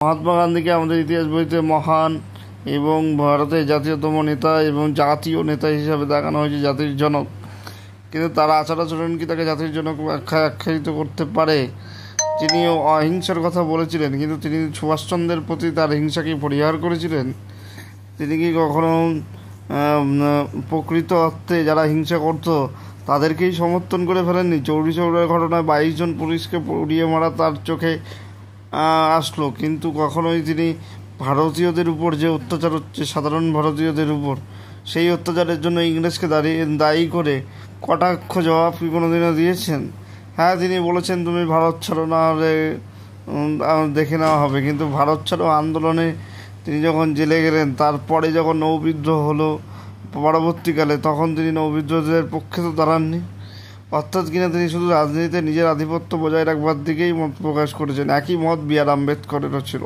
মহাত্মা গান্ধীকে আমাদের ইতিহাস বইতে মহান এবং ভারতের জাতীয়তম নেতা এবং জাতীয় নেতা হিসাবে দেখানো হয়েছে, জাতির জনক। কিন্তু তার আচার আচরণ কি তাকে জাতির জনক আখ্যায়িত করতে পারে? তিনি অহিংসার কথা বলেছিলেন, কিন্তু তিনি সুভাষচন্দ্রের প্রতি তার হিংসাকে পরিহার করেছিলেন। তিনি কি কখনো প্রকৃত অর্থে যারা হিংসা করত তাদেরকেই সমর্থন করে ফেলেননি? চৌরি চৌরার ঘটনায় 22 জন পুলিশকে পুড়িয়ে মারা তার চোখে আসলো, কিন্তু কখনোই তিনি ভারতীয়দের উপর যে অত্যাচার হচ্ছে সাধারণ ভারতীয়দের উপর, সেই অত্যাচারের জন্য ইংরেজকে দায়ী করে কটাক্ষ জবাব কি কোনোদিনও দিয়েছেন? হ্যাঁ, তিনি বলেছেন তুমি ভারত ছাড়ো, না হলে দেখে নেওয়া হবে। কিন্তু ভারত ছাড়ো আন্দোলনে তিনি যখন জেলে গেলেন, তারপরে যখন নৌবিদ্রোহ হলো পরবর্তীকালে, তখন তিনি নৌবিদ্রোহীদের পক্ষে তো দাঁড়াননি। অর্থাৎ কিনা তিনি শুধু রাজনীতিতে নিজের আধিপত্য বজায় রাখবার দিকেই মত প্রকাশ করেছেন। একই মত বি আর আম্বেদকরেরও ছিল।